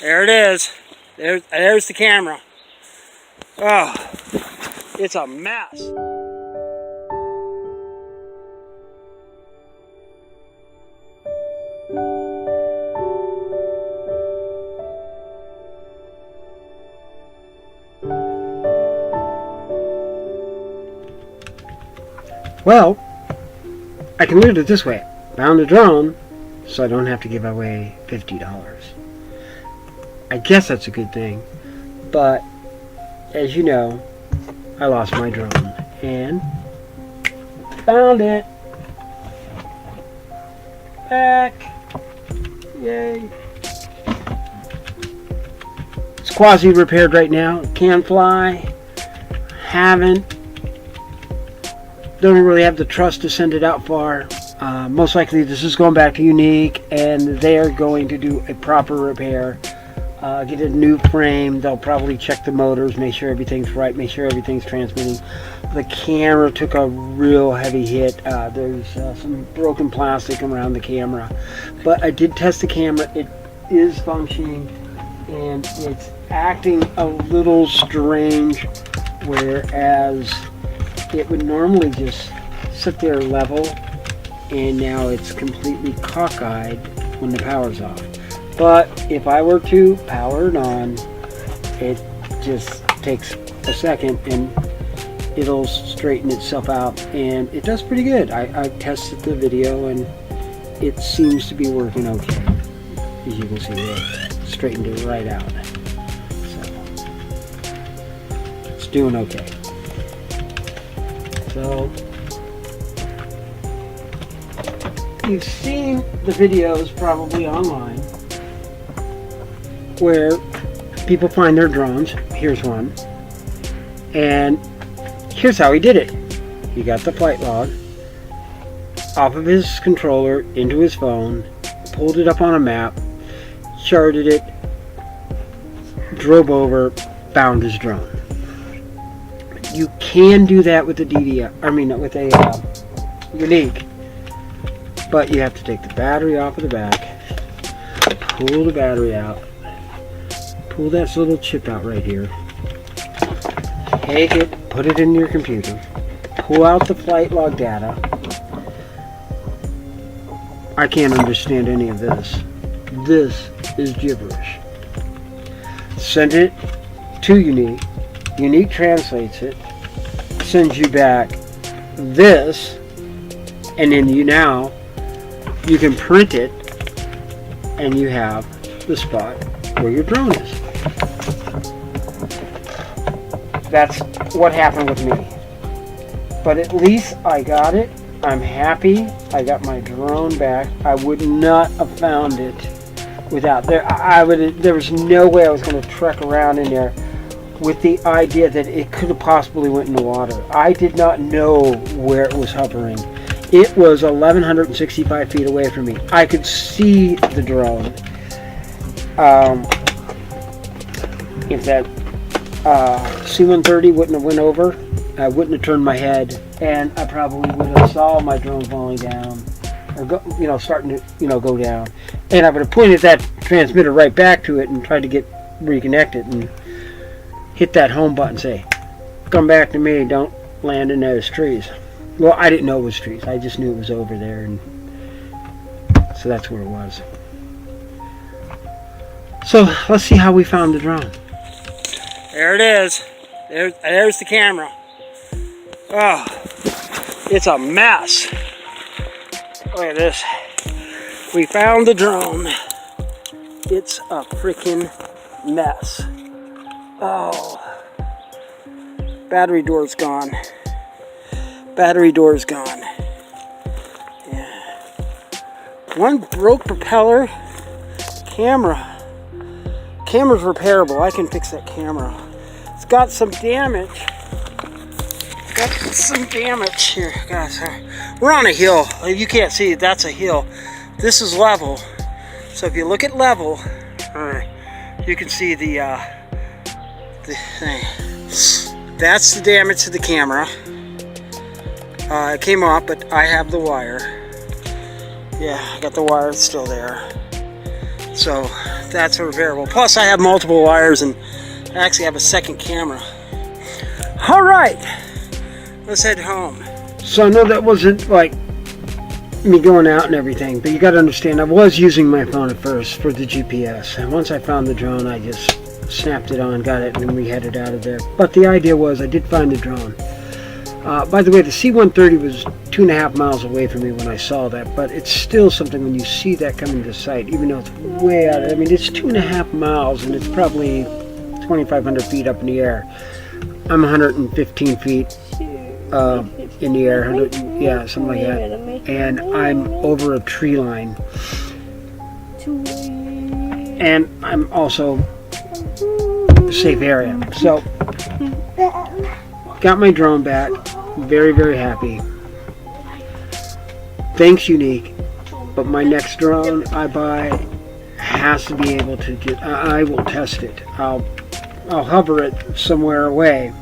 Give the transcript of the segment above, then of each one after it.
There it is. There's the camera. Oh, it's a mess. Well, I can look at it this way. Found a drone, so I don't have to give away $50. I guess that's a good thing. But, as you know, I lost my drone. And found it. Back. Yay. It's quasi-repaired right now. Can fly. Haven't. Don't really have the trust to send it out far. Most likely this is going back to Yuneec, and they're going to do a proper repair. Get a new frame. They'll probably check the motors, make sure everything's right, make sure everything's transmitting. The camera took a real heavy hit. There's some broken plastic around the camera. But I did test the camera. It is functioning, and it's acting a little strange, whereas it would normally just sit there level, and now it's completely cockeyed when the power's off. But if I were to power it on, it just takes a second and it'll straighten itself out, and it does pretty good. I tested the video and it seems to be working okay. As you can see there, straightened it right out. So it's doing okay. So you've seen the videos probably online where people find their drones. Here's one, and here's how he did it. He got the flight log off of his controller into his phone, pulled it up on a map, charted it, drove over, found his drone. You can do that with a with a Yuneec, but you have to take the battery off of the back, pull the battery out, pull that little chip out right here, take it, put it in your computer, pull out the flight log data. I can't understand any of this. This is gibberish. Send it to Yuneec. Yuneec translates it, sends you back this, and then you can print it, and you have the spot where your drone is. That's what happened with me. But at least I got it. I'm happy. I got my drone back. I would not have found it without there was no way I was going to trek around in there with the idea that it could have possibly went in the water. I did not know where it was hovering. It was 1,165 feet away from me. I could see the drone. If that C-130 wouldn't have went over, I wouldn't have turned my head, and I probably would have saw my drone falling down, or starting to go down, and I would have pointed that transmitter right back to it and tried to get reconnected and hit that home button and say, "Come back to me, don't land in those trees." Well, I didn't know it was trees. I just knew it was over there, and so that's where it was. So let's see how we found the drone. There it is. There's the camera. Oh, it's a mess. Look at this. We found the drone. It's a freaking mess. Oh, battery door's gone. Battery door's gone. Yeah. One broke propeller. Camera's repairable. I can fix that camera. It's got some damage. Here, guys. We're on a hill. You can't see it. That's a hill. This is level. So if you look at level, you can see the thing. That's the damage to the camera. It came off, but I have the wire. Yeah, I got the wire. It's still there. So that's a variable. Plus I have multiple wires and I actually have a second camera. All right, let's head home. So I know that wasn't like me going out and everything, but you got to understand I was using my phone at first for the GPS, and once I found the drone I just snapped it on, got it, and then we headed out of there. But the idea was I did find the drone. By the way, the C-130 was 2.5 miles away from me when I saw that, but it's still something when you see that coming to sight, even though it's way out. I mean, it's 2.5 miles and it's probably 2,500 feet up in the air. I'm 115 feet in the air, 100, yeah, something like that, and I'm over a tree line, and I'm also a safe area. So got my drone back, very, very happy. Thanks, Yuneec, but my next drone I buy has to be able to get, I will test it. I'll hover it somewhere away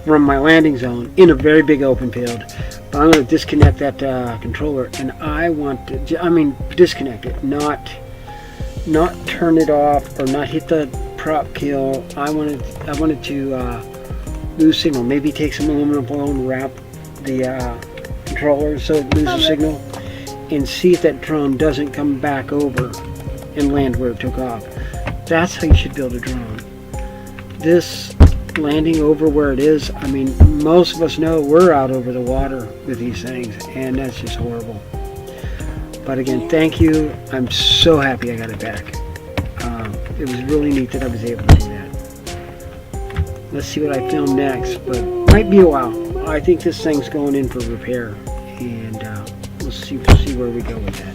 from my landing zone in a very big open field. But I'm going to disconnect that controller, and I want to, disconnect it, not turn it off or not hit the prop kill. I wanted to lose signal. Maybe take some aluminum foil and wrap the controller so it loses signal, and see if that drone doesn't come back over and land where it took off. That's how you should build a drone. This landing over where it is, I mean, most of us know we're out over the water with these things, and that's just horrible. But again, thank you. I'm so happy I got it back. It was really neat that I was able to do that. Let's see what I film next, but might be a while. I think this thing's going in for repair, and we'll see where we go with that.